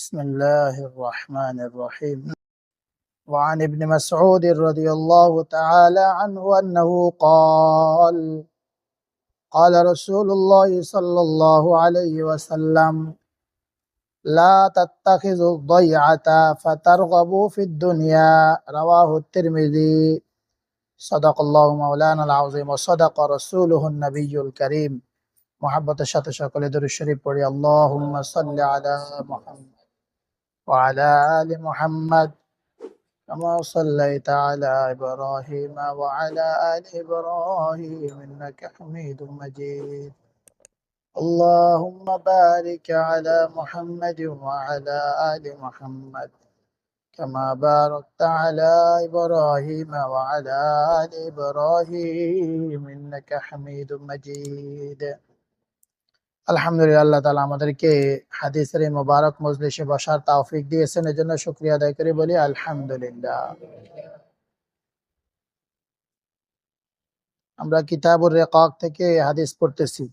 بسم الله الرحمن الرحيم. وعن ابن مسعود رضي الله تعالى عنه أنه قال قال رسول الله صلى الله عليه وسلم لا تتخذوا الضيعة فترغبوا في الدنيا. رواه الترمذي. صدق الله مولانا العظيم وصدق رسوله النبي الكريم. محبة সাথে সকলে দরুদ শরীফ পড়ি। আল্লাহুম্মা সাল্লি আলা মুহাম্মাদ ওয়া আলা আলি মুহাম্মাদ كما صليت على إبراهيم وعلى آل إبراهيم إنك حميد مجيد. اللهم بارك على محمد وعلى آل محمد كما باركت على إبراهيم وعلى آل إبراهيم إنك حميد مجيد. আলহামদুলিল্লাহ, আল্লাহ তাআলা আমাদেরকে হাদিসের এই মোবারক মজলিসে বসার তৌফিক দিয়েছেন, এজন্য শুকরিয়া আদায় করে বলি আলহামদুলিল্লাহ। আমরা কিতাবুর রিকাক থেকে হাদিস পড়তেছি।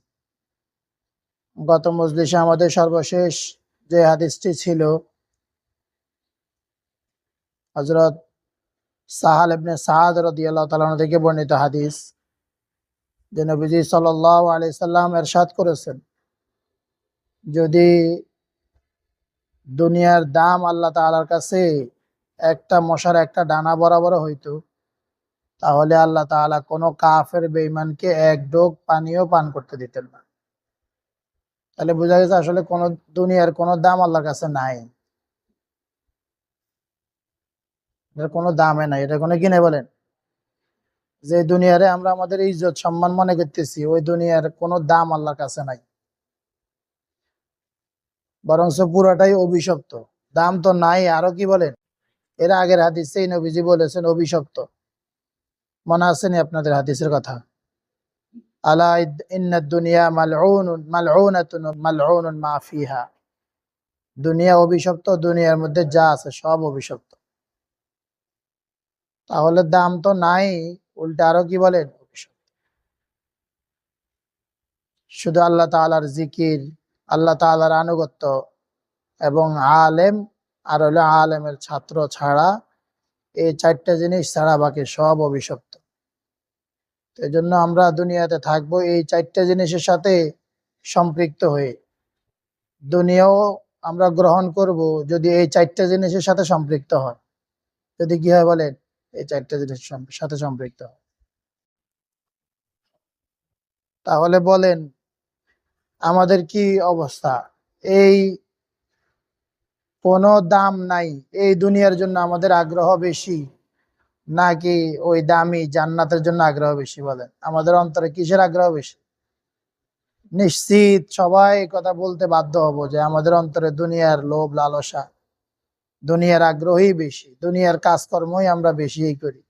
গত মজলিসে আমাদের সর্বশেষ যে হাদিসটি ছিল হযরত সাহাল ইবনে সাদ রাদিয়াল্লাহু তাআলা আনহু থেকে বর্ণিত হাদিস, যে নবীজি সাল্লাল্লাহু আলাইহি সাল্লাম ইরশাদ করেছেন, যদি দুনিয়ার দাম আল্লাহ তাআলার কাছে একটা মশার একটা ডানা বরাবর হইতো, তাহলে আল্লাহ তাআলা কোনো কাফের বেঈমানকে এক ডোক পানিও পান করতে দিতেন না। তাহলে বোঝা গেছে আসলে কোন দুনিয়ার কোনো দাম আল্লাহর কাছে নাই, এর কোনো দামে নাই। এটা কোনো কি নাই বলেন, যে দুনিয়ারে আমরা আমাদের ইজ্জত সম্মান মনে করতেছি, ওই দুনিয়ার কোনো দাম আল্লাহর কাছে নাই, বরঞ্চ পুরাটাই অভিশপ্ত। দাম তো নাই, আরো কি বলেন, এর আগের হাদিসে নবীজি বলেছেন অভিশপ্ত। মনে আছে নি আপনাদের হাদিসের কথা? আলা ইন্নাদ দুনিয়া মালউনুন মালউনাতুন মালউনুন মা ফিহা। দুনিয়া অভিশপ্ত, দুনিয়ার মধ্যে যা আছে সব অভিশপ্ত। তাহলে দাম তো নাই, উল্টা আরো কি বলেন, অভিশপ্ত। শুধু আল্লাহ তাআলার জিকির, আল্লাহ তাআলার আনুগত্য এবং আলেম আর হলো আলেমের ছাত্র ছাড়া, এই চারটা জিনিস ছাড়া বাকি সব অভিশপ্ত। এই জন্য আমরা দুনিয়াতে থাকবো এই চারটা জিনিসের সাথে সম্পৃক্ত হয়ে। দুনিয়াও আমরা গ্রহণ করব যদি এই চারটা জিনিসের সাথে সম্পৃক্ত হয়। যদি কি হয় বলেন, এই চারটা জিনিসের সাথে সম্পৃক্ত হয়, তাহলে বলেন আমাদের কি অবস্থা? এই কোনো দাম নাই এই দুনিয়ার জন্য আমাদের আগ্রহ বেশি, নাকি ওই দামি জান্নাতের জন্য আগ্রহ বেশি? বলেন আমাদের অন্তরে কিসের আগ্রহ বেশি? নিশ্চিত সবাই কথা বলতে বাধ্য হব যে আমাদের অন্তরে দুনিয়ার লোভ লালসা, দুনিয়ার আগ্রহই বেশি, দুনিয়ার কাজকর্মই আমরা বেশি করি,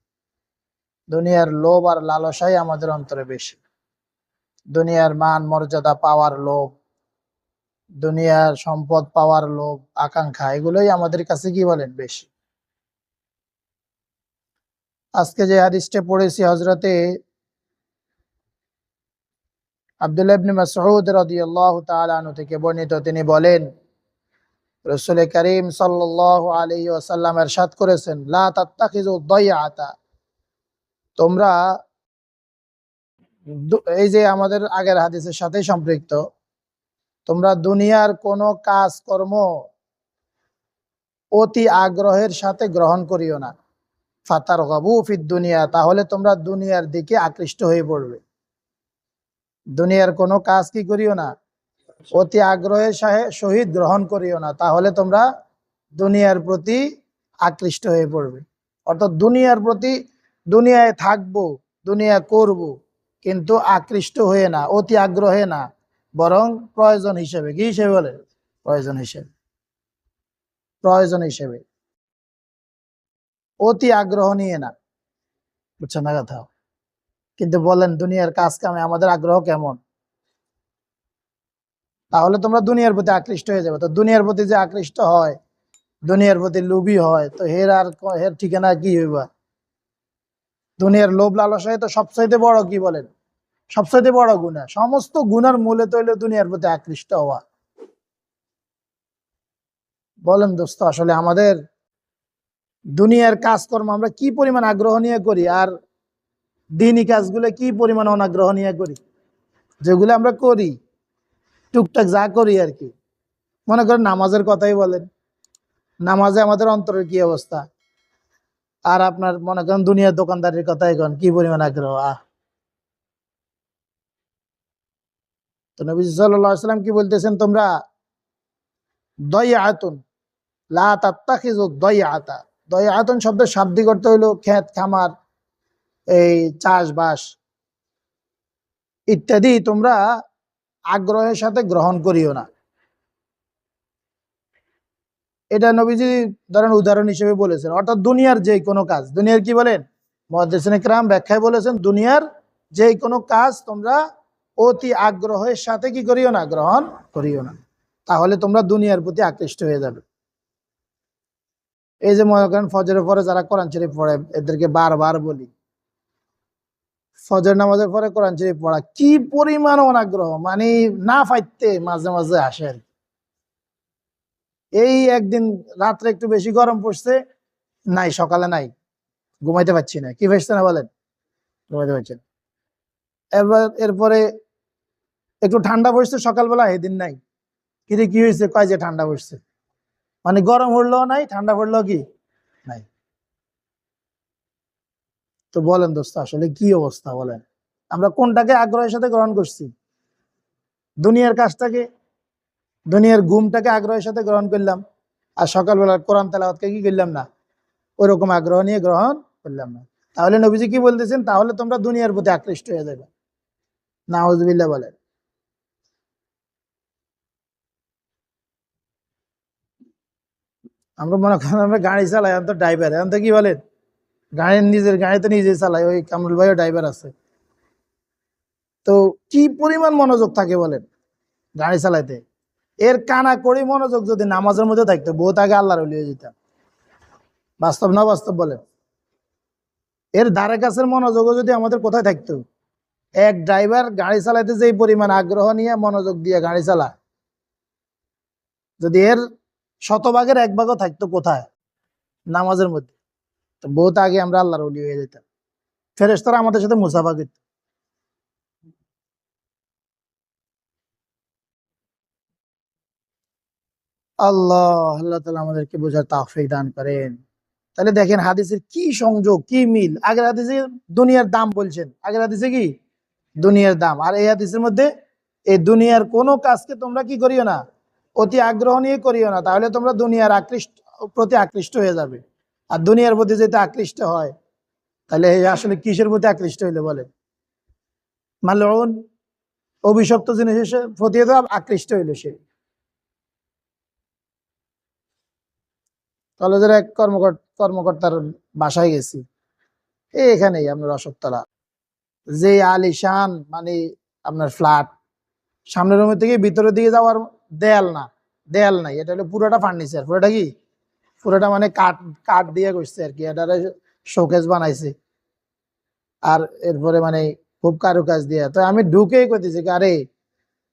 দুনিয়ার লোভ আর লালসাই আমাদের অন্তরে বেশি। দুনিয়ার মান মর্যাদা পাওয়ার লোভ, দুনিয়ার সম্পদ পাওয়ার লোভ, আকাঙ্ক্ষা, এগুলোই আমাদের কাছে কি বলেন বেশি। আজকে যে হাদিসটা পড়েছি হযরতে আব্দুল্লাহ ইবনে মাসউদ রাদিয়াল্লাহু তাআলা আনহু থেকে বর্ণিত, তিনি বলেন রাসূল করিম সাল্লাল্লাহু আলাইহি ওয়াসাল্লাম ইরশাদ করেছেন, লা তাত্তাখিযু দাইআতা। তোমরা, এই যে আমাদের আগের হাদিসের সাথে সম্পৃক্ত, তোমরা দুনিয়ার কোনো কাজ কর্ম অতি আগ্রহের সাথে গ্রহণ করিও না। ফাতারগাবু ফিদ দুনিয়া, তাহলে তোমরা দুনিয়ার দিকে আকৃষ্ট হয়ে পড়বে। দুনিয়ার কোনো কাজ কি করিও না, অতি আগ্রহের সহিত গ্রহণ করিও না, তাহলে তোমরা দুনিয়ার প্রতি আকৃষ্ট হয়ে পড়বে। অর্থাৎ দুনিয়ার প্রতি, দুনিয়ায় থাকবো, দুনিয়া করব, কিন্তু আকৃষ্ট হয়ে না, অতি আগ্রহে না, বরং প্রয়োজন হিসেবে। কি হিসেবে বলে? প্রয়োজন হিসেবে, প্রয়োজন হিসেবে, অতি আগ্রহ নিয়ে না। বুঝছেন না কথা? কিন্তু বলেন দুনিয়ার কাজ কামে আমাদের আগ্রহ কেমন? তাহলে তোমরা দুনিয়ার প্রতি আকৃষ্ট হয়ে যাবে। তো দুনিয়ার প্রতি যে আকৃষ্ট হয়, দুনিয়ার প্রতি লোভী হয়, তো হের ঠিকানা কি হইবা? দুনিয়ার লোভ লালসাই তো সবচাইতে বড় কি বলেন, সবচাইতে বড় গুনাহ। সমস্ত গুনার মূলে তো হইলো দুনিয়ার প্রতি আকৃষ্ট হওয়া। বলেন দোস্ত, আসলে আমাদের দুনিয়ার কাজকর্ম আমরা কি পরিমাণ আগ্রহ নিয়ে করি, আর দিনই কাজগুলো কি পরিমাণ অনাগ্রহ নিয়ে করি। যেগুলো আমরা করি টুকটাক যা করি আর কি, মনে করেন নামাজের কথাই বলেন, নামাজে আমাদের অন্তরের কি অবস্থা, আর আপনার মনে করেন দুনিয়ার দোকানদারির কথাই কন, কি পরিমাণ আগ্রহ। তো নবী সাল্লাল্লাহু আলাইহি ওয়াসাল্লাম কি বলতেছেন, তোমরা দয়আতুন লা তাত্তাখিযু দয়আতা, দয়আতুন শব্দের শাব্দিক অর্থ হলো ক্ষেত খামার, এই চাষবাস ইত্যাদি তোমরা আগ্রহের সাথে গ্রহণ করিও না। এটা নবীজি ধরেন উদাহরণ হিসেবে বলেছেন, অর্থাৎ দুনিয়ার যে কোনো কাজ, দুনিয়ার কি বলেন, মুহাদ্দিসিনে কেরাম ব্যাখ্যায় বলেছেন দুনিয়ার যে কোনো কাজ তোমরা অতি আগ্রহের সাথে কি করিও না, গ্রহণ করিও না, তাহলে তোমরা দুনিয়ার প্রতি আকৃষ্ট হয়ে যাবে। এই যে মনে করেন ফজরের পরে যারা কোরআন শরীফ পড়ে, এদেরকে বারবার বলি, ফজর নামাজের পরে কোরআন শরীফ পড়া কি পরিমাণ অনাগ্রহ, মানে না পাইতে মাঝে মাঝে আসে আর কি। এই একদিন রাত্রে একটু বেশি গরম পড়ছে, নাই সকালে নাই, ঘুমাইতে পারছি না, কি পারছে না বলেন, ঘুমাইতে পারছি না। এরপরে একটু ঠান্ডা পড়ছে সকালবেলা, এদিন নাই, কিরে কি হয়েছে, কয় যে ঠান্ডা পড়ছে, মানে গরম পড়লেও নাই, ঠান্ডা পড়লেও কি নাই। তো বলেন দোস্ত, আসলে কি অবস্থা বলেন, আমরা কোনটাকে আগ্রহের সাথে গ্রহণ করছি, দুনিয়ার কাজটাকে, দুনিয়ার ঘুমটাকে আগ্রহের সাথে গ্রহণ করলাম, আর সকালবেলার কোরআন তেলাওয়াতকে কি করলাম না, ওইরকম আগ্রহ নিয়ে গ্রহণ করলাম না। তাহলে নবীজি কি বলতেছেন, তাহলে তোমরা দুনিয়ার প্রতি আকৃষ্ট হয়ে যাবে। নাউজুবিল্লাহ বলেন। আমরা মনে করেন আমরা গাড়ি চালাই, এখন তো ড্রাইভার, এখন তো কি বলেন, গাড়ির নিজের গাড়ি তো নিজে চালাই, ওই কামরুল ভাইও ড্রাইভার আছে, তো কি পরিমাণ মনোযোগ থাকে বলেন গাড়ি চালাইতে। এর কানা করি মনোযোগ যদি নামাজের মধ্যে থাকতো, বহুত আগে আল্লাহর ওলি হয়ে যেতাম। বাস্তব না বাস্তব বলেন, এর ধারে কাছের মনোযোগও যদি আমাদের কোথায় থাকতো, এক ড্রাইভার গাড়ি চালাইতে যে পরিমাণ আগ্রহ নিয়ে মনোযোগ দিয়ে গাড়ি চালায়, যদি এর শতভাগের এক ভাগও থাকতো কোথায়, নামাজের মধ্যে, তো বহুত আগে আমরা আল্লাহর ওলি হয়ে যেতাম, ফেরেশতারা আমাদের সাথে মুসাফা করত। আল্লাহ আল্লাহ তাআলা আমাদেরকে বোঝার তৌফিক দান করেন। তাহলে দেখেন হাদিসের কি সংযোগ, কি মিল। আগের হাদিসে দুনিয়ার দাম বলছেন, আগের হাদিসে কি দুনিয়ার দাম, আর এই হাদিসের মধ্যে এই দুনিয়ার কোনো কাজকে তোমরা কি করিও না, অতি আগ্রহ নিয়ে করিও না, তাহলে তোমরা দুনিয়ার প্রতি আকৃষ্ট হয়ে যাবে। আর দুনিয়ার প্রতি যেটা আকৃষ্ট হয়, তাহলে আসলে কিসের প্রতি আকৃষ্ট হইলে বলে, মালউন, অভিশপ্ত জিনিসের প্রতি তো আকৃষ্ট হইল সে। কলেজের এক কর্মকর্তার বাসায় গেছি, এখানেই আপনার অশোকতলা, যে আলিশান মানে আপনার ফ্ল্যাট, সামনের রুমের থেকে ভিতরের দিকে যাওয়ার দেয়াল না, দেয়াল নাই, এটা হলো পুরোটা ফার্নিচার, পুরোটা কি, পুরোটা মানে কাঠ, কাঠ দিয়ে করছে আর কি, এটা শোকেস বানাইছে, আর এরপরে মানে খুব কারুকাজ দিয়ে। তো আমি ঢুকেই করতেছি, আরে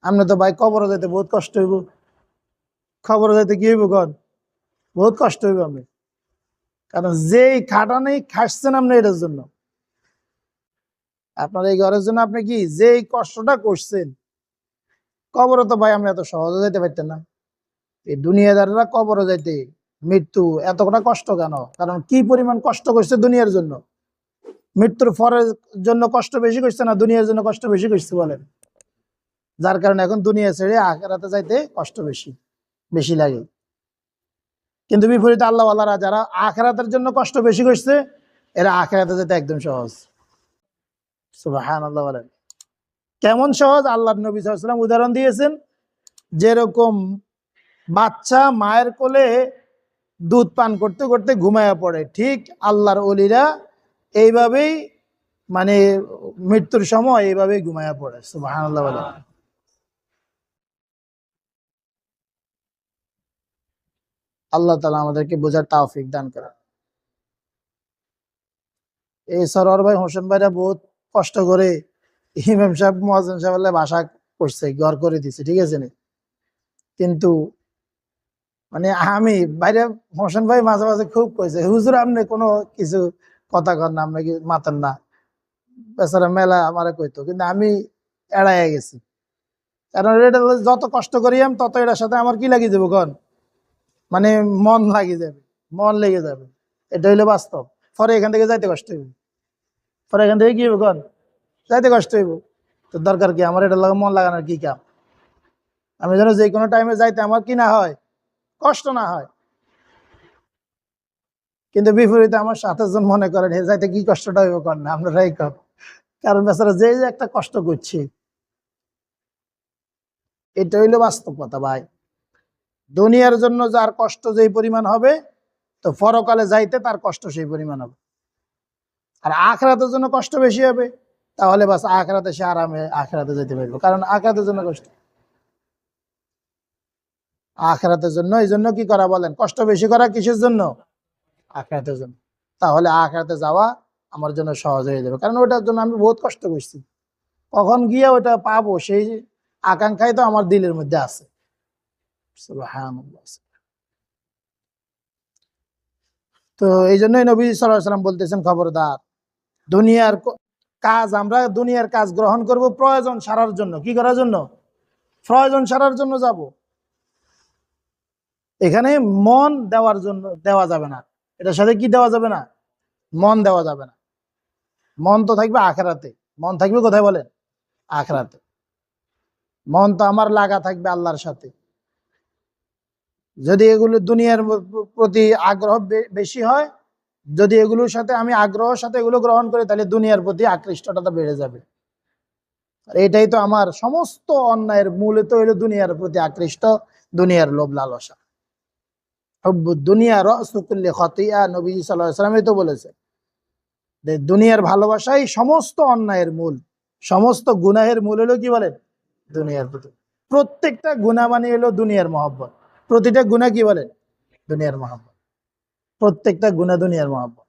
আপনি তো ভাই কবরে যেতে বহুত কষ্ট হইব, খবরে যেতে কি হইব কন, বহুত কষ্ট হইব আমি, কারণ যেই খাটানি খাসছেন আপনি এটার জন্য, আপনার এই ঘরের জন্য আপনি কি যেই কষ্টটা করছেন, কবরে তো ভাই আমরা এত সহজে যেতে পারতেন না। এই দুনিয়াদাররা কবরে যাইতে, মৃত্যু এতটা কষ্ট কেন, কারণ কি পরিমাণ কষ্ট করছে দুনিয়ার জন্য, মৃত্যুর পরের জন্য কষ্ট বেশি করছে না দুনিয়ার জন্য কষ্ট বেশি করছে বলেন, যার কারণে এখন দুনিয়া ছেড়ে আখিরাতে যাইতে কষ্ট বেশি বেশি লাগে। কিন্তু বিপরীতে আল্লাহ ওয়ালারা যারা আখিরাতের জন্য কষ্ট বেশি করছে, এরা আখিরাতে যেতে একদম সহজ। সুবহানাল্লাহ বলেন, কেমন সহজ, আল্লাহ নবী সাল্লাল্লাহু আলাইহি ওয়াসাল্লাম উদাহরণ দিয়েছেন, যেরকম বাচ্চা মায়ের কোলে দুধ পান করতে করতে ঘুমায়া পড়ে, ঠিক আল্লাহর ওলিরা এইভাবেই মানে মৃত্যুর সময় এইভাবেই ঘুমায়া পড়ে। সুবহানাল্লাহ বলেন। আল্লাহ তাআলা আমাদেরকে বোঝার তৌফিক দান করেন। এই সরোয়ার ভাই, হোসেন ভাইরা বহুত কষ্ট করে ইমাম সাহেব মুয়াজ্জিন সাহেব বাসা করছে, ঘর করে দিছে, ঠিক আছে নি, কিন্তু মানে আমি বাইরে হোসেন ভাই মাঝে মাঝে খুব কইছে, হুজুর আপনি কোনো কিছু কথা কর না, আপনি কি মাতেন না, বেচারা মেলা আমারে কইতো, কিন্তু আমি এড়াইয়া গেছি। কারণ এটা যত কষ্ট করি আমি তত এটার সাথে আমার কি লাগি যাবো কন, মানে মন লাগি যাবে, মন লেগে যাবে। এটা হইলো বাস্তব। পরে এখান থেকে যাইতে কষ্ট হইব, পরে এখান থেকে কি হইব কন, যাইতে কষ্ট হইব। তো দরকার কি আমার এটা লাগে মন লাগানোর কি কাম? আমি যেন যে কোনো টাইমে যাইতে আমার কি না হয়, কষ্ট না হয়। কিন্তু বিপরীতে আমার সাথে জন মনে করেন হে যাইতে কি কষ্টটা হইব কর না, আপনারাই কর। কারণ বেচারা যে যে একটা কষ্ট করছে, এটা হইলো বাস্তব কথা ভাই। দুনিয়ার জন্য যার কষ্ট যেই পরিমাণ হবে, তো পরকালে যাইতে তার কষ্ট সেই পরিমাণ হবে। আর আখরাতের জন্য কষ্ট বেশি হবে, তাহলে বাস আখরাতে সে আরামে আখরাতে যেতে পারবে, কারণ আখরাতের জন্য কষ্ট, আখরাতের জন্য। এই জন্য কি করা বলেন, কষ্ট বেশি করা কিসের জন্য? আখরাতের জন্য। তাহলে আখরাতে যাওয়া আমার জন্য সহজ হয়ে যাবে, কারণ ওটার জন্য আমি বহুত কষ্ট করছি। কখন গিয়ে ওটা পাবো সেই আকাঙ্ক্ষাই তো আমার দিলের মধ্যে আছে। সুবহানাল্লাহ। তো এই জন্যই নবী সাল্লাল্লাহু আলাইহি সাল্লাম বলতেছেন, খবরদার দুনিয়ার কাজ, আমরা দুনিয়ার কাজ গ্রহণ করব প্রয়োজন সারার জন্য। কি করার জন্য? প্রয়োজন সারার জন্য যাব। এখানে মন দেওয়ার জন্য দেওয়া যাবে না, এটার সাথে কি দেওয়া যাবে না? মন দেওয়া যাবে না। মন তো থাকবে আখেরাতে। মন থাকবে কোথায় বলেন? আখেরাতে। মন তো আমার লাগা থাকবে আল্লাহর সাথে। যদি এগুলো দুনিয়ার প্রতি আগ্রহ বেশি হয়, যদি এগুলোর সাথে আমি আগ্রহের সাথে এগুলো গ্রহণ করি, তাহলে দুনিয়ার প্রতি আকৃষ্টটা তো বেড়ে যাবে। আর এটাই তো আমার সমস্ত অন্যায়ের মূলে তো হইলো দুনিয়ার প্রতি আকৃষ্ট, দুনিয়ার লোভ লালসা। হুব্বুদ দুনিয়া রাসু কুল্লি খাতিয়া, নবী সাল্লাল্লাহু আলাইহি ওয়াসাল্লাম তো বলেছে যে দুনিয়ার ভালোবাসাই সমস্ত অন্যায়ের মূল, সমস্ত গুনাহের মূল হলো কি বলেন? দুনিয়ার প্রতি। প্রত্যেকটা গুনাহ মানে হলো দুনিয়ার মহব্বত। প্রতিটা গুনাহ কি বলেন? দুনিয়ার মহব্বত। প্রত্যেকটা গুনাহ দুনিয়ার মহব্বত।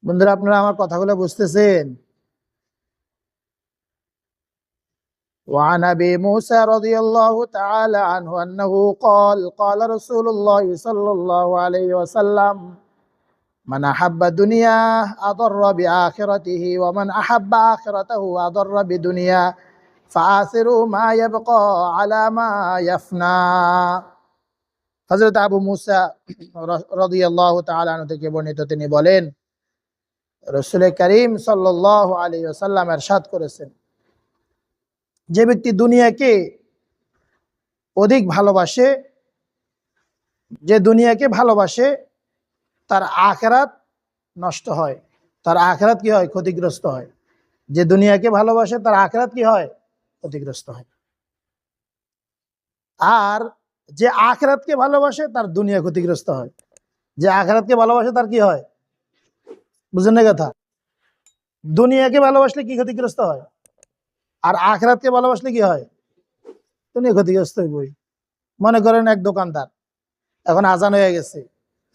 বন্ধুরা, আপনারা আমার কথাগুলো বুঝতেছেন? وعن أبي موسى رضي الله تعالى عنه أنه قال قال رسول الله صلى الله عليه وسلم من أحب دنيا أضر بآخرته ومن أحب آخرته أضر بدنيا فآثروا ما يبقى على ما يفنى। হযরত আবু মুসা রাদিয়াল্লাহু তাআলা আনহু থেকে বর্ণিত, তিনি বলেন রাসূল করিম সাল্লাল্লাহু আলাইহি ওয়াসাল্লাম ইরশাদ করেছেন, যে ব্যক্তি দুনিয়াকে অধিক ভালোবাসে, যে দুনিয়াকে ভালোবাসে, তার আখিরাত নষ্ট হয়, তার আখিরাত কি হয়? ক্ষতিগ্রস্ত হয়। যে দুনিয়াকে ভালোবাসে তার আখিরাত কি হয়? ক্ষতিগ্রস্ত হয়। আর যে আখিরাতকে ভালোবাসে তার দুনিয়া ক্ষতিগ্রস্ত হয়। যে আখিরাতকে ভালোবাসে তার কি হয়? বুঝেন না কথা? দুনিয়াকে ভালোবাসলে কি ক্ষতিগ্রস্ত হয়? আর আখিরাতকে ভালোবাসলে কি হয়? দুনিয়া ক্ষতিগ্রস্ত হইবই। মনে করেন এক দোকানদার, এখন আজান হয়ে গেছে,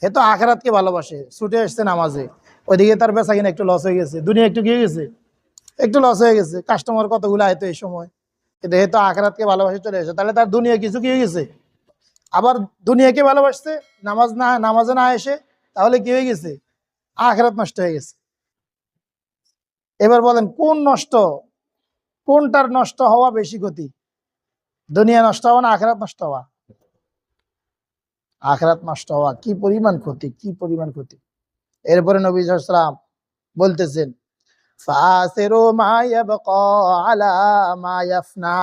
হে তো আখিরাতকে ভালোবাসে, ছুটে আসছে নামাজে, ওইদিকে তার বেচা কিনা একটু লস হয়ে গেছে, দুনিয়া একটু কি হয়ে গেছে? একটু লস হয়ে গেছে। কাস্টমার কতগুলো আয়তো এই সময়, কিন্তু হে তো আখিরাতকে ভালোবাসে চলে এসে, তাহলে তার দুনিয়া কিছু কি হয়ে গেছে? আবার দুনিয়াকে ভালোবাসছে, নামাজে না এসে, তাহলে কি হয়ে গেছে? আখিরাত নষ্ট হয়ে গেছে। এবার বলেন কোন নষ্ট, কোনটার নষ্ট হওয়া বেশি ক্ষতি? দুনিয়া নষ্ট হওয়া না আখিরাত নষ্ট হওয়া? আখিরাত নষ্ট হওয়া কি পরিমাণ ক্ষতি, কি পরিমাণ ক্ষতি। এরপরে নবী সাল্লাল্লাহু আলাইহি ওয়াসাল্লাম বলতেছেন, ফাসিরু মা ইয়াবকা আলা মা ইয়াফনা।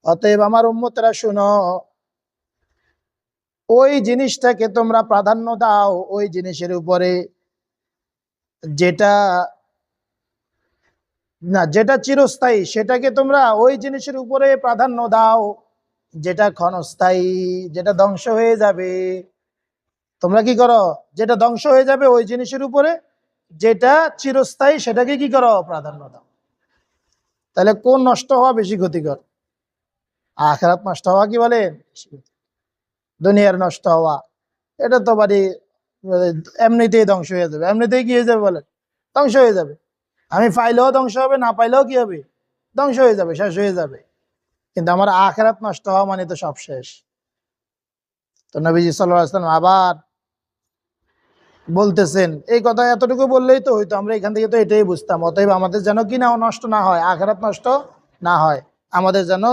অতএব আমার উম্মতরা শুনো, ওই জিনিসটাকে তোমরা প্রাধান্য দাও, ওই জিনিসের উপরে যেটা না, যেটা চিরস্থায়ী সেটাকে তোমরা ওই জিনিসের উপরে প্রাধান্য দাও, যেটা ক্ষণস্থায়ী, যেটা ধ্বংস হয়ে যাবে। তোমরা কি করো? যেটা ধ্বংস হয়ে যাবে ওই জিনিসের উপরে, যেটা চিরস্থায়ী সেটাকে কি করো? প্রাধান্য দাও। তাহলে কোন নষ্ট হওয়া বেশি ক্ষতিকর? আখিরাত নষ্ট হওয়া কি বলেন? দুনিয়ার নষ্ট হওয়া এটা তো বাড়ি এমনিতেই ধ্বংস হয়ে যাবে, এমনিতেই কি হয়ে যাবে বলেন? ধ্বংস হয়ে যাবে। আমি পাইলেও ধ্বংস হবে, না পাইলেও কি হবে? ধ্বংস হয়ে যাবে, শেষ হয়ে যাবে। কিন্তু আমার আখিরাত নষ্ট হওয়া মানে তো সব শেষ। তো নবীজি সাল্লাল্লাহু আলাইহি ওয়াসাল্লাম আবার বলতেছেন, এই কথা এতটুকু বললেই তো হইতো, আমরা এখান থেকে তো এটাই বুঝতাম। অতএব আমাদের যেন কি না নষ্ট না হয়, আখিরাত নষ্ট না হয়, আমাদের যেন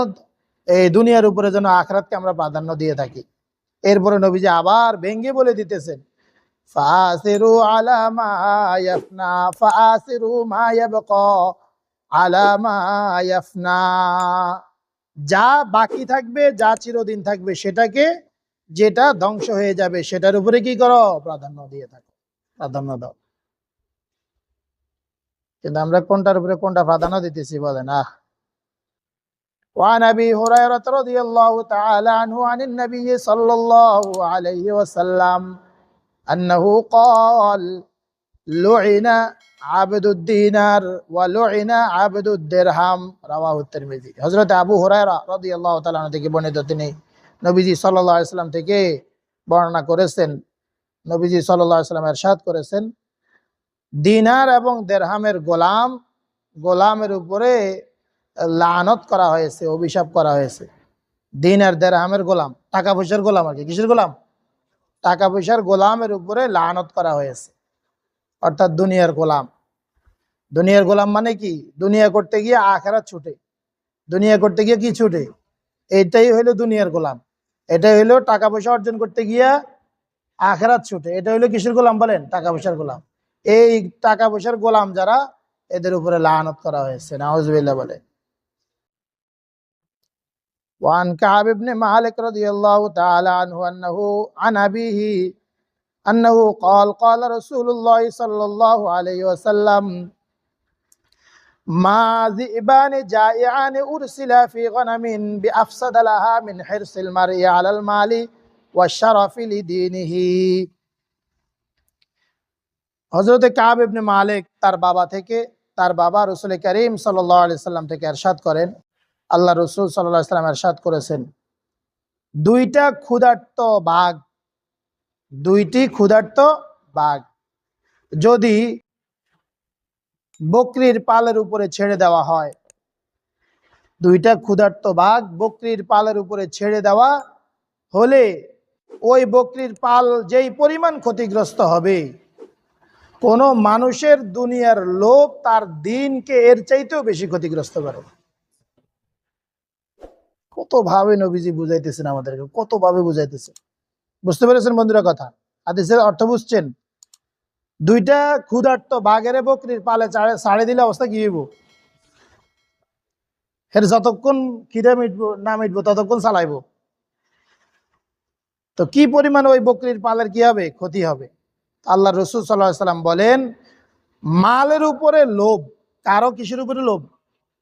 এই দুনিয়ার উপরে যেন আখিরাতকে আমরা প্রাধান্য দিয়ে থাকি। এরপরে নবীজি আবার ভেঙ্গে বলে দিতেছেন, ফাসিরু আলা মা ইয়াফনা, ফাসিরু মা ইয়াবকা আলা মা ইয়াফনা। যা বাকি থাকবে, যা চিরদিন থাকবে সেটাকে, যেটা ধ্বংস হয়ে যাবে সেটার উপরে কি করো, প্রাধান্য দিয়ে থাকো, প্রাধান্য দাও। কিন্তু আমরা কোনটার উপরে কোনটা প্রাধান্য দিতেছি বলেন? وعن ابي هريره رضي الله تعالى عنه عن النبي صلى الله عليه وسلم انه قال لعن عبد الدينار ولعن عبد الدرهم رواه الترمذي। হযরত আবু হুরায়রা রাদিয়াল্লাহু তাআলা আনহু থেকে বর্ণিত, তিনি নবীজি সাল্লাল্লাহু আলাইহি সাল্লাম থেকে বর্ণনা করেছেন, নবীজি সাল্লাল্লাহু আলাইহি সাল্লাম ইরশাদ করেছেন, দিনার এবং দিরহামের গোলামের উপরে লানত করা হয়েছে, অভিশাপ করা হয়েছে। দিন আর দিরহামের গোলাম, টাকা পয়সার গোলাম আর কি, কিসের গোলাম? টাকা পয়সার গোলামের উপরে লানত করা হয়েছে, অর্থাৎ দুনিয়ার গোলাম। দুনিয়ার গোলাম মানে কি? দুনিয়া করতে গিয়ে আখিরাত ছুটে, দুনিয়া করতে গিয়ে কি ছুটে? এটাই হইলো দুনিয়ার গোলাম। এটাই হইলো টাকা পয়সা অর্জন করতে গিয়া আখিরাত ছুটে, এটা হইলো কিসের গোলাম বলেন? টাকা পয়সার গোলাম। এই টাকা পয়সার গোলাম যারা, এদের উপরে লানত করা হয়েছে, নাউজুবিল্লাহ বলে। وعن كعب بن مالك رضي الله تعالى عنه أنه عن أبيه أنه قال قال رسول الله صلى الله عليه وسلم ما ذئبان جائعان أرسلا في غنم بأفسد لها من حرص المرء على المال والشرف لدينه। হযরত কাব ইবনে মালিক তার বাবা থেকে, তার বাবা রাসূল করিম সাল্লাল্লাহু আলাইহি সাল্লাম থেকে ইরশাদ করেন, আল্লাহ রাসূল সাল্লাল্লাহু আলাইহি সাল্লাম ইরশাদ করেছেন, দুইটা ক্ষুধার্ত বাঘ, দুইটি ক্ষুধার্ত বাঘ যদি বকরির পালের উপরে ছেড়ে দেওয়া হয়, দুইটা ক্ষুধার্ত বাঘ বকরির পালের উপরে ছেড়ে দেওয়া হলে ওই বকরির পাল যেই পরিমাণ ক্ষতিগ্রস্ত হবে, কোন মানুষের দুনিয়ার লোভ তার দিনকে এর চাইতেও বেশি ক্ষতিগ্রস্ত করে। কত ভাবে নবীজি বুঝাইতেছেন আমাদেরকে, কত ভাবে বুঝাইতেছেন। বুঝতে পেরেছেন বন্ধুরা কথা? হাদিসের অর্থ বুঝছেন? দুইটা ক্ষুধার্ত বাঘের বকরির পালে ছাড়ে দিলে অবস্থা কি হইব? এর যতক্ষণ খিদে মিটবো না মিটবো ততক্ষণ চালাইবো। তো কি পরিমাণ ওই বকরির পালের কি হবে? ক্ষতি হবে। আল্লাহ রাসূল সাল্লাল্লাহু আলাইহি সাল্লাম বলেন, মালের উপরে লোভ, কারো কিসের উপরে লোভ?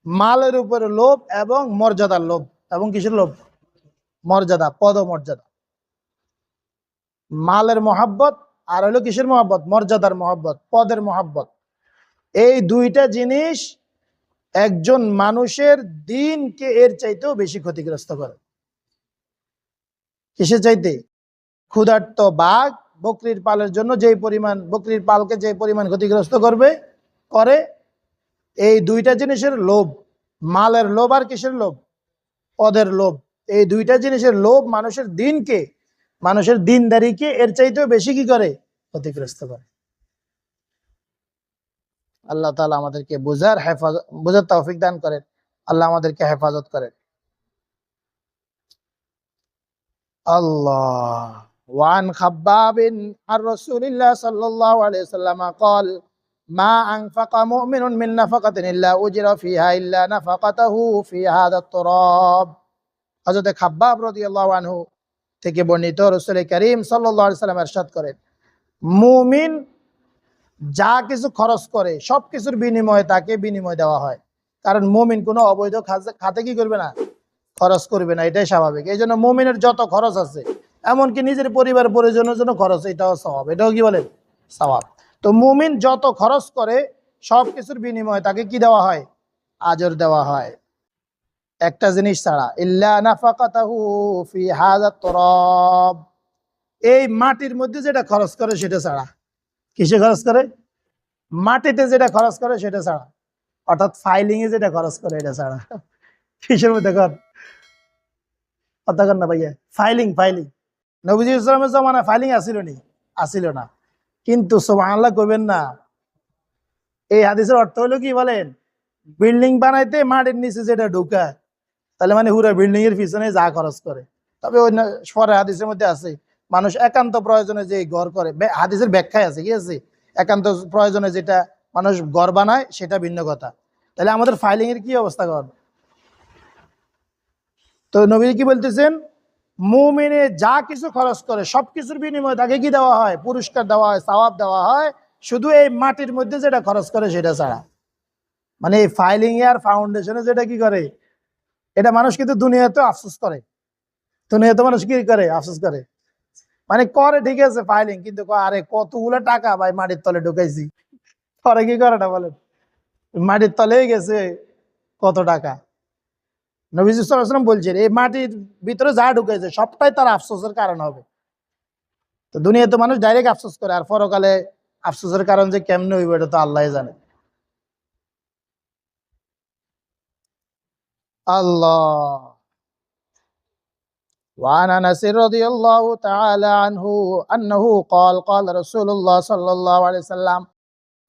মালের উপরে লোভ এবং মর্যাদার লোভ। এবং কিসের লোভ? মর্যাদা, পদমর্যাদা। মালের মহাব্বত আর হলো কিসের মহাব্বত? মর্যাদার মহাব্বত, পদের মহাব্বত। এই দুইটা জিনিস একজন মানুষের দিনকে এর চাইতেও বেশি ক্ষতিগ্রস্ত করে। কিসের চাইতে? ক্ষুধার্ত বাঘ বকরির পালের জন্য যেই পরিমাণ, বকরির পালকে যে পরিমাণ ক্ষতিগ্রস্ত করে, এই দুইটা জিনিসের লোভ, মালের লোভ আর কিসের লোভ? পদের লোভ। এই দুইটা জিনিসের লোভ মানুষের দিনকে, মানুষের দিনদারিকে এর চাইতেও বেশি কি করে? ক্ষতিগ্রস্ত করে। আল্লাহ তাআলা আমাদেরকে বুঝার তৌফিক দান করেন। আল্লাহ আমাদেরকে হেফাজত করেন। আল্লাহ। ওয়ান খাব্বাবিন আর রাসূলিল্লাহ সাল্লাল্লাহু আলাইহি ওয়াসাল্লাম قال ما أنفق مؤمن من نفقة إلا أجر فيها إلا نفقته في هذا التراب। হযরত খাব্বাব রাদিয়াল্লাহু আনহু থেকে বর্ণিত, রাসূল করিম সাল্লাল্লাহু আলাইহি ওয়াসাল্লাম ইরশাদ করেন, মুমিন যা কিছু খরচ করে সব কিছুর বিনিময়ে তাকে বিনিময় দেওয়া হয়। কারণ মুমিন কোনো অবৈধ খাতে কি করবে না? খরচ করবে না, এটাই স্বাভাবিক। এই জন্য মুমিনের যত খরচ আছে, এমনকি নিজের পরিবার পরিজনের জন্য খরচ, এটাও সওয়াব, এটাও কি বলেন? সওয়াব। তো মুমিন যত খরচ করে সব কিছুর বিনিময়ে তাকে কি দেওয়া হয়? আজর দেওয়া হয়। একটা জিনিস ছাড়া, ইল্লা নাফাকাতাহু ফি হাযা তুরাব, এই মাটির মধ্যে যেটা খরচ করে সেটা ছাড়া। কিসে খরচ করে? মাটিতে যেটা খরচ করে সেটা ছাড়া, অর্থাৎ ফাইলিং এ যেটা খরচ করে এটা ছাড়া। কিসের মধ্যে কর? কথা কর না ভাইয়া, ফাইলিং। নবীজি ইসলামের জমানায় ফাইলিং আসিল নি? আসিল না। কিন্তু সুবহানাল্লাহ কইবেন না, এই হাদিসের অর্থ হলো কি বলেন, বিল্ডিং বানাইতে মাটির নিচে যেটা ঢুকায়, তাহলে মানে পুরো বিল্ডিং এর পিছনে যা খরচ করে। তবে ওই পরে হাদিসের মধ্যে আছে মানুষ একান্ত প্রয়োজনে যে ঘর করে, হাদিসের ব্যাখ্যায় আছে কি আছে, একান্ত প্রয়োজনে যেটা মানুষ ঘর বানায় সেটা ভিন্ন কথা। তাহলে আমাদের ফাইলিং এর কি অবস্থা কর? তো নবী কি বলতেছেন, মুমিনে যা কিছু খরচ করে সবকিছুর বিনিময়ে তাকে কি দেওয়া হয়? পুরস্কার দেওয়া হয়, সওয়াব দেওয়া হয়, শুধু এই মাটির মধ্যে যেটা খরচ করে সেটা ছাড়া। মানে এই ফাইলিং এর ফাউন্ডেশনে যেটা কি করে, এটা মানুষ কিন্তু দুনিয়াতে আফসোস করে, দুনিয়াতে মানুষ কি করে? আফসোস করে। মানে করে ঠিক আছে ফাইলিং, কিন্তু আরে কতগুলো টাকা ভাই মাটির তলে ঢুকাইছি, পরে কি করে না বলেন, মাটির তলেই গেছে কত টাকা। নবী সাল্লাল্লাহু আলাইহি ওয়াসাল্লাম বলছেন এই মাটির ভিতরে যা ঢুকাইছে সবটাই তার আফসোসের কারণ হবে। তো দুনিয়াতে মানুষ ডাইরেক্ট আফসোস করে, আর পরকালে আফসোসের কারণ যে কেমনে হইবে এটা তো আল্লাহ জানে। আল্লাহ। وعن انس رضي الله تعالى عنه انه قال قال رسول الله صلى الله عليه وسلم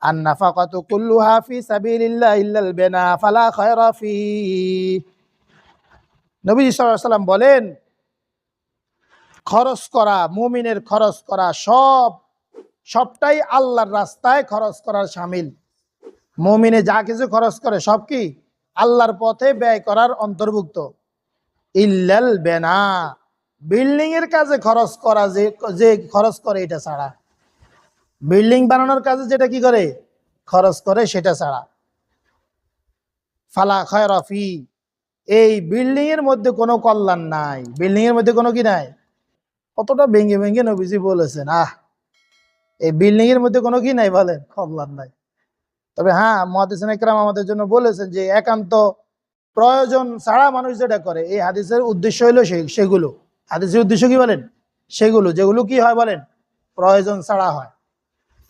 النفقة كلها في سبيل الله الا البناء فلا خير فيه। নবী সাল্লাল্লাহু আলাইহি ওয়াসাল্লাম বলেন, খরচ করা, মুমিনের খরচ করা সবটাই আল্লাহর রাস্তায় খরচ করার শামিল। মুমিনে যা কিছু খরচ করে সব কি আল্লাহর পথে ব্যয় করার অন্তর্ভুক্ত। ইল্লাল বেনা, বিল্ডিং এর কাজে খরচ করা, যে খরচ করে এটা ছাড়া, বিল্ডিং বানানোর কাজে যেটা কি করে খরচ করে সেটা ছাড়া। ফালা খায়রা ফি, এই বিল্ডিং এর মধ্যে কোনো কল্যাণ নাই, বিল্ডিং এর মধ্যে কোনো কি নাই। কতটা ভেঙে ভেঙে নবীজি বলেছেন, এই বিল্ডিং এর মধ্যে কোনো কি নাই বলেন, কল্যাণ নাই। তবে হ্যাঁ, মুহাদ্দিসিন ইকরাম আমাদের জন্য বলেছেন যে একান্ত প্রয়োজন ছাড়া মানুষ যেটা করে, এই হাদিসের উদ্দেশ্য হলো সেগুলো। হাদিসের উদ্দেশ্য কি বলেন, সেগুলো যেগুলো কি হয় বলেন, প্রয়োজন ছাড়া হয়,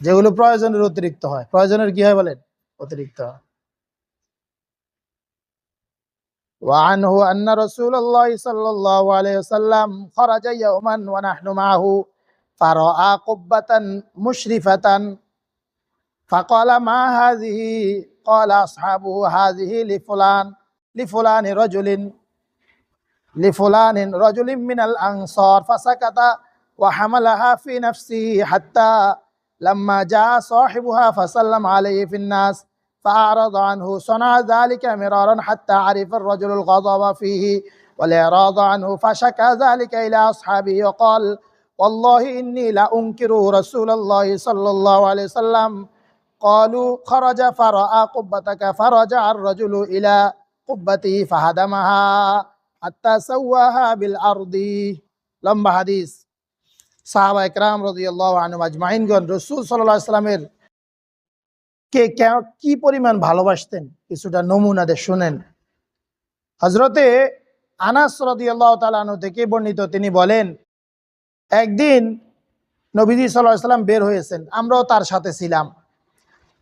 যেগুলো প্রয়োজনের অতিরিক্ত হয়, প্রয়োজনের কি হয় বলেন, অতিরিক্ত হয়। وعنه أن رسول الله صلى الله عليه وسلم خرج يوما ونحن معه فرأى قبة مشرفة فقال ما هذه؟ قال أصحابه هذه لفلان رجل من الأنصار، فسكت وحملها في نفسه حتى لما جاء صاحبها فسلم عليه في الناس فأعرض عنه. صنع ذلك مرارا حتى عرف الرجل الغضب فيه والإعراض عنه، فشكى ذلك إلى أصحابه وقال والله إني لأنكر رسول الله صلى الله عليه وسلم. قالوا خرج فرأى قبتك فرجع الرجل إلى قبته فهدمها حتى سواها بالأرض। লম্বা হাদিস। সাহাবা ইকরাম রাদিয়াল্লাহু আনহুম আজমাইনগণ রাসূল সাল্লাল্লাহু আলাইহি ওয়াসাল্লামের কে কি পরিমাণ ভালোবাসতেন কিছুটা নমুনাতে শুনেন। হযরতে আনাস রাদিয়াল্লাহু তাআলা আনহু থেকে বর্ণিত, তিনি বলেন, একদিন নবীজি সাল্লাল্লাহু আলাইহি ওয়াসাল্লাম বের হয়েছেন, আমরাও তার সাথে ছিলাম।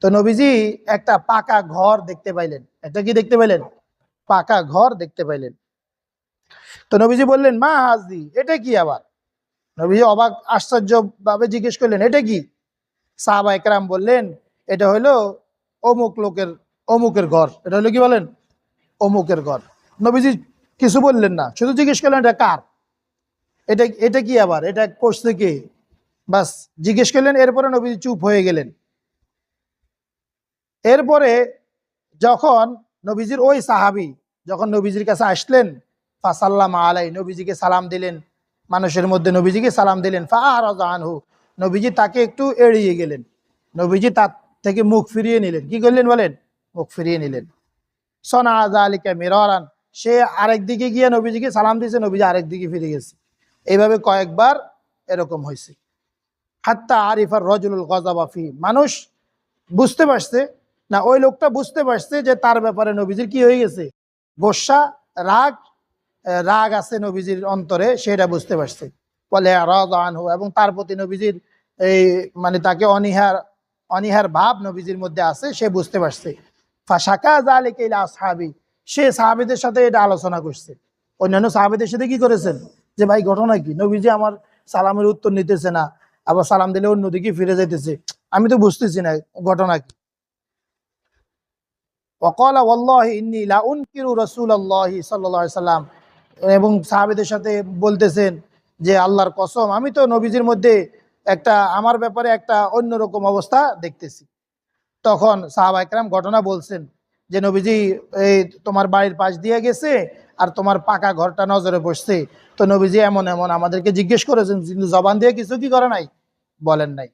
তো নবীজি একটা পাকা ঘর দেখতে পাইলেন। একটা কি দেখতে পাইলেন? পাকা ঘর দেখতে পাইলেন। তো নবীজি বললেন মা হাজি, এটা কি আবার? নবীজি অবাক আশ্চর্য ভাবে জিজ্ঞেস করলেন এটা কি? সাহাবা একরাম বললেন এটা হলো অমুক লোকের অমুকের ঘর। এটা হলো কি বলেন? অমুকের ঘর। নবীজি কিছু বললেন না, শুধু জিজ্ঞেস করলেন এটা কার, এটা কি আবার, এটা করছে কে, বাস জিজ্ঞেস করলেন। এরপরে নবীজি চুপ হয়ে গেলেন। এরপরে যখন নবীজির ওই সাহাবী যখন নবীজির কাছে আসলেন, ফাসাল্লাম আলাই, নবীজিকে সালাম দিলেন, মানুষের মধ্যে নবীজিকে সালাম দিলেন। ফাআরাযা আনহু, নবীজি তাকে একটু এড়িয়ে গেলেন, নবীজি তার থেকে মুখ ফিরিয়ে নিলেন। কি করলেন বলেন? মুখ ফিরিয়ে নিলেন। সনা যালিকা মিরারান, সে আরেক দিকে গিয়ে নবীজিকে সালাম দিয়েছে, নবীজি আরেক দিকে ফিরে গেছে। এইভাবে কয়েকবার এরকম হয়েছে। হাত্তা আরিফার রজুলুল গযাবা ফি, মানুষ বুঝতে পারছে না, ওই লোকটা বুঝতে পারছে যে তার ব্যাপারে নবীজির কি হয়ে গেছে, গোসা, রাগ আছে নবীজির অন্তরে, সেটা বুঝতে পারছে। বলে রাদ আনহু, এবং তার প্রতি নবীজির এই মানে তাকে অনীহার ভাব নবীজির মধ্যে আছে, সে বুঝতে পারছে। ফাশাকা যালিকা ইলা আসহাবি, সে সাহাবীদের সাথে এটা আলোচনা করছে। অন্যান্য সাহাবীদের সাথে কি করেছেন যে ভাই ঘটনা কি, নবীজি আমার সালামের উত্তর নিতেছে না, আবার সালাম দিলে অন্যদিকে ফিরে যাইতেছে, আমি তো বুঝতেছি না ঘটনা কি। ওয়াকালা ওয়াল্লাহি ইন্নী লা উনকিরু রাসূলুল্লাহি সাল্লাল্লাহু আলাইহি সাল্লাম, এবং সাহাবীদের সাথে বলতেছেন যে আল্লাহর কসম আমি তো নবীজির মধ্যে একটা আমার ব্যাপারে একটা অন্যরকম অবস্থা দেখতেছি। তখন সাহাবা একরাম ঘটনা বলছেন যে নবীজি এই তোমার বাড়ির পাশ দিয়ে গেছে আর তোমার পাকা ঘরটা নজরে বসছে, তো নবীজি এমন এমন আমাদেরকে জিজ্ঞেস করেছেন, কিন্তু জবান দিয়ে কিছু কি করে নাই, বলেন নাই।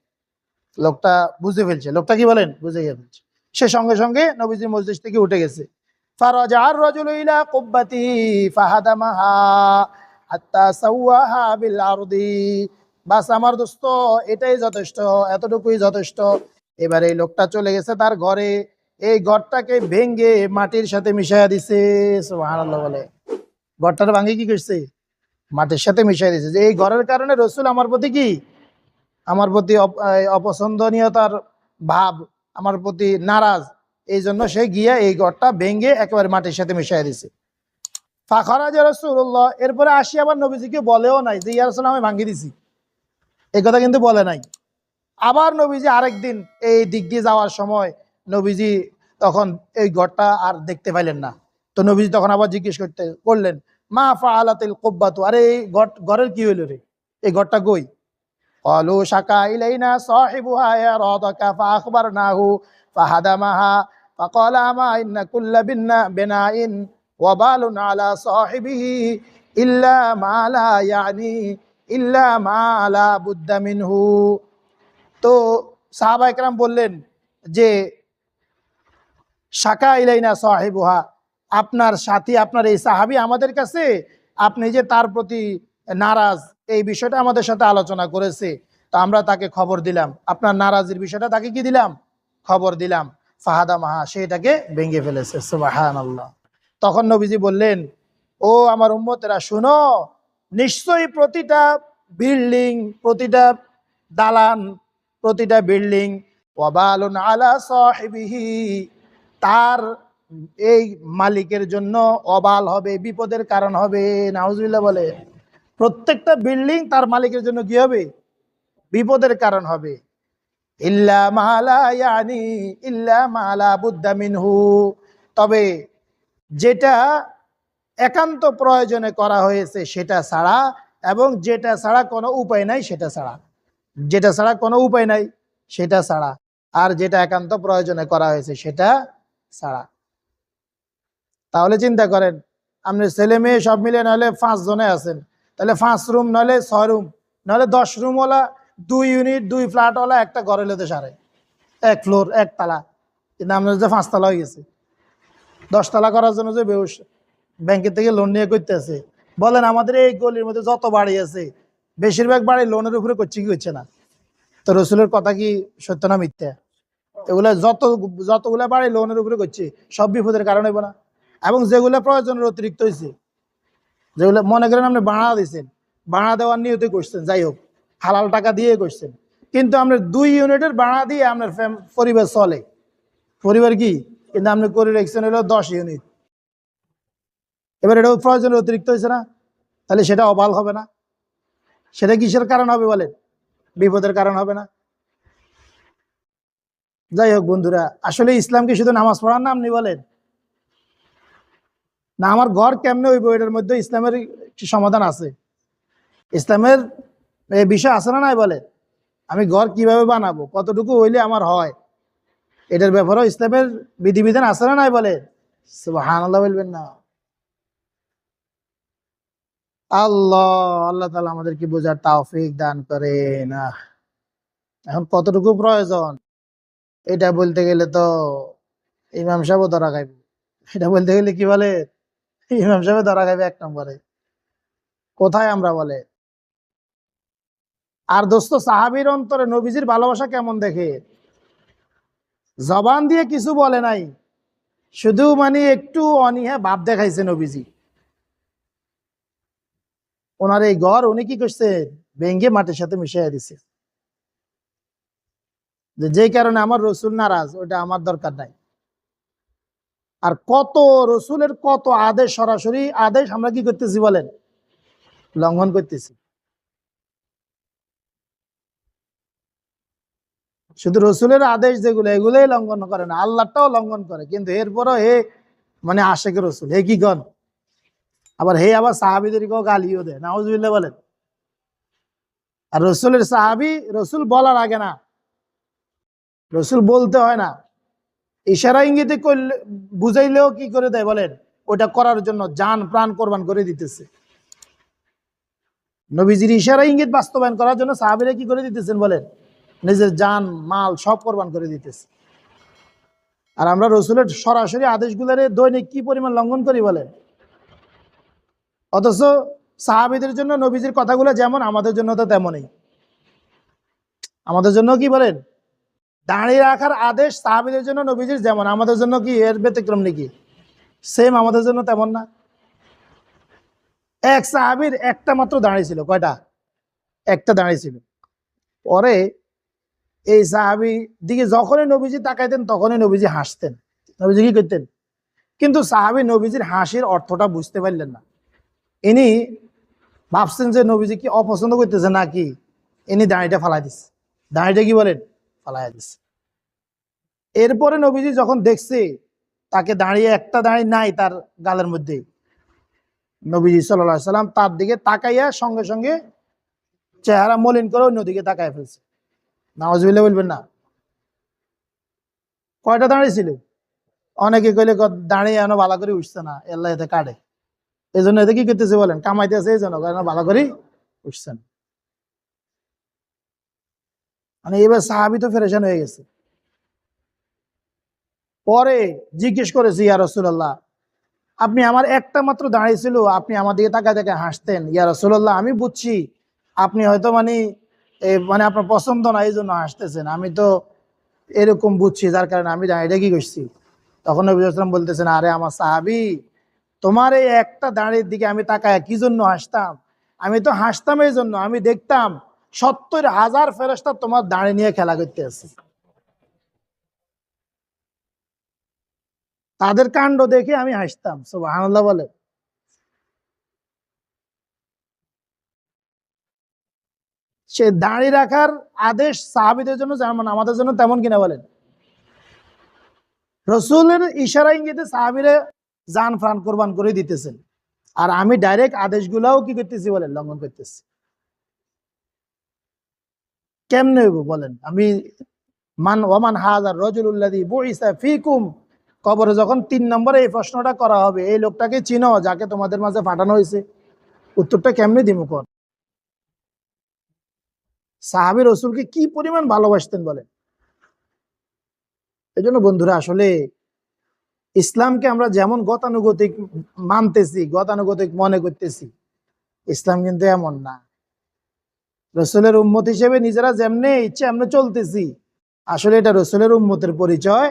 লোকটা বুঝে ফেলছে, লোকটা কি বলেন বুঝে ফেলছে। সে সঙ্গে সঙ্গে নবীজির মজলিস থেকে উঠে গেছে। ফারাজার রাজুলু ইলা কুব্বাতিহি ফাহাদামাহা হাত্তা সাওয়াহা বিল আরদি। বাস আমার দোস্ত, এটাই যথেষ্ট, এতটুকুই যথেষ্ট। এবার এই লোকটা চলে গেছে তার ঘরে, এই ঘরটাকে ভেঙ্গে মাটির সাথে মিশাইয়া দিছে। সুবহানাল্লাহ বলে, ঘরটার ভাঙে কি করছে, মাটির সাথে মিশাই দিছে। যে এই ঘরের কারণে রসুল আমার প্রতি কি, আমার প্রতি অপছন্দনীয়তার ভাব, আমার প্রতি নারাজ, এই জন্য সে গিয়া এই ঘরটা ভেঙ্গে একেবারে মাটির সাথে মিশাই দিছে। ফাখরাজা রাসূলুল্লাহ, এরপরে আসি আবার নবীজিকে বলেও নাই যে ইয়া রাসূলুল্লাহ আমি ভাঙ্গি দিছি, এই কথা কিন্তু বলে নাই। আবার নবীজি আরেকদিন এই দিক দিয়ে যাওয়ার সময় নবীজি তখন এই ঘরটা আর দেখতে পাইলেন না। তো নবীজি তখন আবার জিজ্ঞেস করলেন মা ফাআলাতিল কুব্বাতু, আরে এই ঘরের কি হইল রে, এই ঘরটা কই? ক্বালু শাকা ইলাইনা সাহিবুহা ইয়ারাদাকা ফাআখবারনাহু ফাহাদামাহা ফাকালা আমা ইন্না কুল্লা বিনাইন ওয়াবালুন আলা সাহিবিহি ইল্লা মা লা ইয়ানি ইল্লা মা লা বুদ্দা মিনহু। তো সাহাবা একরাম বললেন যে শাকা ইলাইনা সাহিবুহা, আপনার সাথী আপনার এই সাহাবী আমাদের কাছে আপনি যে তার প্রতি নারাজ এই বিষয়টা আমাদের সাথে আলোচনা করেছে, তো আমরা তাকে খবর দিলাম, আপনার নারাজের বিষয়টা তাকে কি দিলাম, খবর দিলাম। ফাহাদা মাহা, সেটাকে ভেঙে ফেলেছে। সুবহানাল্লাহ। তখন নবীজি বললেন ও আমার উম্মতেরা শুনো, নিশ্চয়ই প্রতিটা বিল্ডিং, প্রতিটা দালান, প্রতিটা বিল্ডিং ওয়াবালুন আলা সাহিবিহি, তার এই মালিকের জন্য অবাল হবে, বিপদের কারণ হবে। নাউজুবিল্লাহ বলে, প্রত্যেকটা বিল্ডিং তার মালিকের জন্য কি হবে, বিপদের কারণ হবে। ইল্লা মালা ইয়ানি ইল্লা মালা বুদ্দা মিনহু, তবে যেটা একান্ত প্রয়োজনে করা হয়েছে সেটা ছাড়া, এবং যেটা ছাড়া কোনো উপায় নাই সেটা ছাড়া, যেটা ছাড়া কোনো উপায় নাই সেটা ছাড়া, আর যেটা একান্ত প্রয়োজনে করা হয়েছে সেটা ছাড়া। তাহলে চিন্তা করেন, আপনি ছেলে মেয়ে সব মিলে নাহলে 5 জনে আছেন, তাহলে 5 রুম নাহলে 6 রুম নাহলে 10 রুমওয়ালা 2 ইউনিট 2 ফ্ল্যাটওয়ালা একটা ঘরে লেতে সারে, 1 ফ্লোর 1 তালা, কিন্তু আপনার যে 5 তালা হয়ে গেছে, 10 তালা করার জন্য যে বেউস ব্যাংকের থেকে লোন নিয়ে করতেছে। বলেন আমাদের এই গলির মধ্যে যত বাড়ি আছে বেশিরভাগ বাড়ি লোনের উপরে করছে কি হচ্ছে না? তো রসুলের কথা কি সত্য না মিথ্যা? এগুলা যতগুলা বাড়ি লোনের উপরে করছে সব বিপদের কারণ হইব না? এবং যেগুলো প্রয়োজনের অতিরিক্ত হয়েছে, যেগুলো মনে করেন আপনি ভাড়া দিচ্ছেন, ভাড়া দেওয়ার নিয়তে করছেন, যাই হোক হালাল টাকা দিয়ে করছেন, কিন্তু আপনার 2 ইউনিটের ভাড়া দিয়ে আপনার পরিবার চলে, পরিবার কি, কিন্তু আপনি করে রেখেছেন হলো 10 ইউনিট। এবার এটাও প্রয়োজনের অতিরিক্ত হয়েছে না? তাহলে সেটা অবাল হবে না? সেটা কিসের কারণ হবে বলেন? বিপদের কারণ হবে না? যাই হোক বন্ধুরা, আসলে ইসলাম কি শুধু নামাজ পড়ার নাম নেই বলেন? না, আমার ঘর কেমনে হইব এটার মধ্যে ইসলামের সমাধান আছে, ইসলামের বিষয় আছে না নাই বলে? আমি ঘর কিভাবে বানাবো, কতটুকু হইলে আমার হয়, এটার ব্যাপারেও ইসলামের বিধিবিধান আছে না নাই বলে? সুবহানাল্লাহ বলবেন না? আল্লাহ আল্লাহ তাআলা আমাদেরকে বোঝার তৌফিক দান করেন। এখন কতটুকু প্রয়োজন এটা বলতে গেলে তো ইমাম সাহেবও ধরা খাইবে, এটা বলতে গেলে কি বলে, ইমাম সাহেব ধরা খাইবে 1 নম্বরে, কোথায় আমরা বলে। আর দোস্ত সাহাবীর অন্তরে নবীজির ভালোবাসা কেমন দেখে, জবান দিয়ে কিছু বলে নাই, শুধু মানে একটু অনীহা ভাব দেখাইছে নবীজি। ওনার এই ঘর উনি কি করছে, ভেঙ্গে মাটির সাথে মিশিয়ে দিছে, যে কারণে আমার রসুল নারাজ, ওটা আমার দরকার নাই। আর কত রসুলের কত আদেশ, সরাসরি আদেশ আমরা কি করতেছি বলেন, লঙ্ঘন করতেছি। শুধু রসুলের আদেশ যেগুলো এগুলোই লঙ্ঘন করে না, আল্লাহটাও লঙ্ঘন করে, কিন্তু এরপরও হে মানে আশেখ রসুল, হে কি গণ, আবার হে আবার সাহাবিদেরকেও গালিও দেয়, নাউজুবিল্লাহ বলেন। আর রসুলের সাহাবি, রসুল বলার আগে না, রসুল বলতে হয় না, ইশারা ইঙ্গিতে করলে বুঝাইলেও কি করে দেয় বলেন, ওটা করার জন্য জান প্রাণ কোরবান করে দিতেছে। নবীজির ইশারা ইঙ্গিত বাস্তবায়ন করার জন্য সাহাবীরা কি করে দিতেছেন বলেন, নিজের জান মাল সব কোরবান করে দিতেছে। আর আমরা রসুলের সরাসরি আদেশগুলোর দৈনিক কি পরিমাণ লঙ্ঘন করি বলেন। অথচ সাহাবীদের জন্য নবীজির কথাগুলো যেমন, আমাদের জন্য তো তেমনই। আমাদের জন্য কি বলেন, দাঁড়িয়ে রাখার আদেশ সাহাবীদের জন্য নবীজির যেমন, আমাদের জন্য কি এর ব্যতিক্রম নাকি? সেম আমাদের জন্য তেমন না। এক সাহাবীর একটা মাত্র দাঁড়িয়ে ছিল, কয়টা? একটা দাঁড়িয়ে ছিল। পরে এই সাহাবী দিকে যখনই নবীজি তাকাইতেন তখনই নবীজি হাসতেন। নবীজি কি করতেন? কিন্তু সাহাবী নবীজির হাসির অর্থটা বুঝতে পারলেন না। ইনি ভাবছেন যে নবীজি কি অপছন্দ করতেছে নাকি, ইনি দাঁড়িটা ফালাই দিচ্ছে। দাঁড়িটা কি বলেন, ফালাই দিচ্ছে। এরপরে নবীজি যখন দেখছে তাকে দাঁড়িয়ে একটা দাঁড়িয়ে নাই তার গালের মধ্যে, নবীজি সাল্লাল্লাহু আলাইহি সাল্লাম তার দিকে তাকাইয়া সঙ্গে সঙ্গে চেহারা মলিন করে অন্যদিকে তাকায় ফেলছে। নাউজুবিল্লাহ বলবেন না। কয়টা দাঁড়িয়ে ছিল? অনেকে কইলে দাঁড়িয়ে এনো ভালো করে উঠছে না, আল্লাহ এতে কাটে, এই জন্য এতে কি করতেছে বলেন, কামাইতেছে, এই জন্য ভালো করে উঠছে না। মানে এবার সাহাবী তো পেরেশান হয়ে গেছে। পরে জিজ্ঞেস করেছি, ইয়া রাসূলুল্লাহ, আপনি আমার একটা মাত্র দাঁড়িয়ে ছিল, আপনি আমার দিকে তাকায় তাকায় হাসতেন, ইয়া রাসূলুল্লাহ আমি বুঝছি আপনি হয়তো মানে আপনার পছন্দ না এই জন্য হাসতেছেন, আমি তো এরকম বুঝছি, যার কারণে আমি দাঁড়িয়ে কি করছি। তখন নবী সাল্লাল্লাহু আলাইহি ওয়াসাল্লাম বলতেছেন, আরে আমার সাহাবী, তোমার এই একটা দাঁড়ির দিকে আমি তাকায় কি জন্য হাসতাম? আমি তো হাসতাম এই জন্য, আমি দেখতাম ৭০,০০০ ফেরেশতা তোমার দাঁড়ি নিয়ে খেলা করতে আছে, তাদের কাণ্ড দেখে আমি হাসতাম। সুবহানাল্লাহ বলে। সে দাঁড়ি রাখার আদেশ সাহাবীদের জন্য যেমন, আমাদের জন্য তেমন কিনা বলেন। রসুলের ইশারা ইঙ্গিতে সাহাবীরা জান প্রাণ কোরবান করে দিতেছেন, আর আমি ডাইরেক্ট আদেশগুলাও কি করতেছি বলেন, লঙ্ঘন করতেছি। কেমনে হইব বলেন? আমি মান ওয়ামান হাযার রাজুলুল্লাযী বুইসা ফীকুম, কবরে যখন ৩ নম্বরে এই প্রশ্নটা করা হবে, এই লোকটাকে চিনো যাকে তোমাদের মাঝে পাঠানো হয়েছে, উত্তরটা কেমনে দিব কোন? সাহাবী রসুলকে কি পরিমাণ ভালোবাসতেন বলেন। এই জন্য বন্ধুরা, আসলে ইসলামকে আমরা যেমন গতানুগতিক মানতেছি, গতানুগতিক মনে করতেছি, ইসলাম কিন্তু এমন না। রসুলের উম্মত হিসেবে নিজেরা যেমনে ইচ্ছে এমনি চলতেছি, আসলে এটা রসুলের উম্মতের পরিচয়।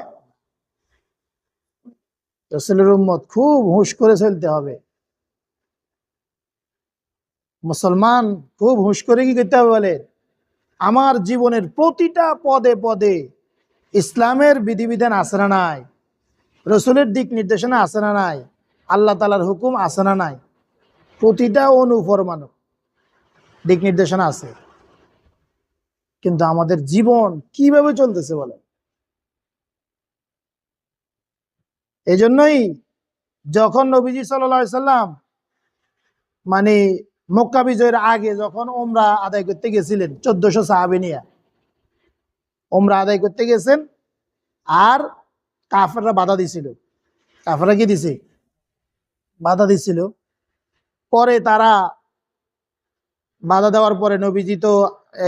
রসুলের উম্মত খুব হুঁশ করে চলতে হবে। মুসলমান খুব হুঁশ করে কি করতে হবে বলে, আমার জীবনের প্রতিটা পদে পদে ইসলামের বিধিবিধান আছে না নাই, রসুলের দিক নির্দেশনা আছে না নাই, আল্লাহ তাআলার হুকুম আছে না নাই, প্রতিটা অনুফরমানো দিক নির্দেশনা আছে। কিন্তু আমাদের জীবন কিভাবে চলতেছে বলে। এই জন্যই যখন নবীজি সাল্লাল্লাহু আলাইহি সাল্লাম মানে মক্কা বিজয়ের আগে যখন ওমরা আদায় করতে গেছিলেন ১৪০০ সাহাবী নিয়ে, ওমরা আদায় করতে গেছেন, আর কাফেররা বাধা দিছিল। কাফেররা কি দিছে? বাধা দিছিল। পরে তারা বাধা দেওয়ার পরে নবীজি তো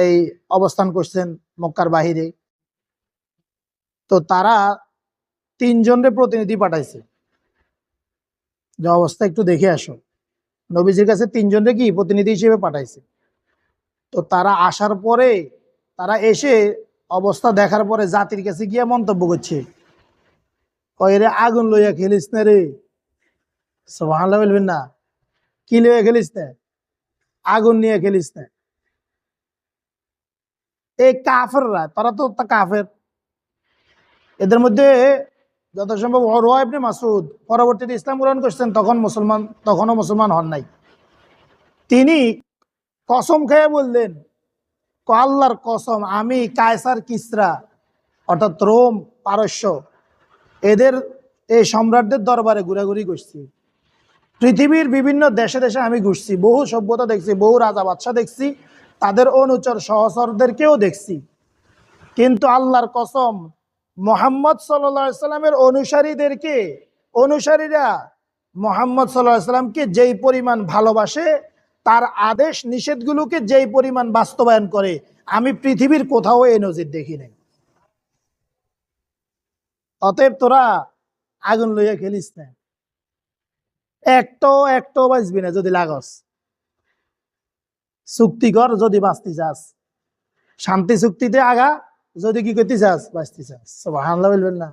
এই অবস্থান করছেন মক্কার বাহিরে, তো তারা ৩ জনের প্রতিনিধি পাঠাইছে, যে অবস্থা একটু দেখে আসো। নবীজির কাছে ৩ জনকে কি প্রতিনিধি হিসেবে পাঠাইছে। তো তারা আসার পরে, তারা এসে অবস্থা দেখার পরে জাতির কাছে গিয়ে মন্তব্য করছে, কয় রে আগুন লইয়া খেলিস না রে। সুবহানাল্লাহ বলবেন না। কি লইয়া খেলিস না? আগুন নিয়ে খেলিস না। এই কাফেররা, তারা তো কাফের। এদের মধ্যে যথাসম্ভব উরওয়া ইবনে মাসউদ পরবর্তীতে ইসলাম গ্রহণ করছেন, তখনও মুসলমান হন নাই। তিনি কসম খেয়ে বললেন আল্লাহর কসম আমি কায়সার কিসরা অর্থাৎ রোম পারস্য এদের এই সম্রাটদের দরবারে ঘোরাঘুরি করছি, পৃথিবীর বিভিন্ন দেশে দেশে আমি ঘুরছি, বহু সভ্যতা দেখছি, বহু রাজা বাদশাহ দেখছি, তাদের অনুচর সহচরদেরকেও দেখছি। কিন্তু আল্লাহর কসম মোহাম্মদ সাল্লাল্লাহু আলাইহি সাল্লামের অনুসারীরা মোহাম্মদ সাল্লাল্লাহু আলাইহি সাল্লামকে যেই পরিমাণ ভালোবাসে, তার আদেশ নিষেধগুলোকে যেই পরিমাণ বাস্তবায়ন করে, আমি পৃথিবীর কোথাও এই নজির দেখি নাই। অতএব তোরা আগুন লইয়া খেলিস না, একটো বাঁচবি না যদি লাগস। চুক্তি কর যদি বাঁচতে চাস, শান্তি চুক্তিতে আগা যদি কি করতে চাস, বাঁচতে চাস। সুবহানাল্লাহ বলবেন না?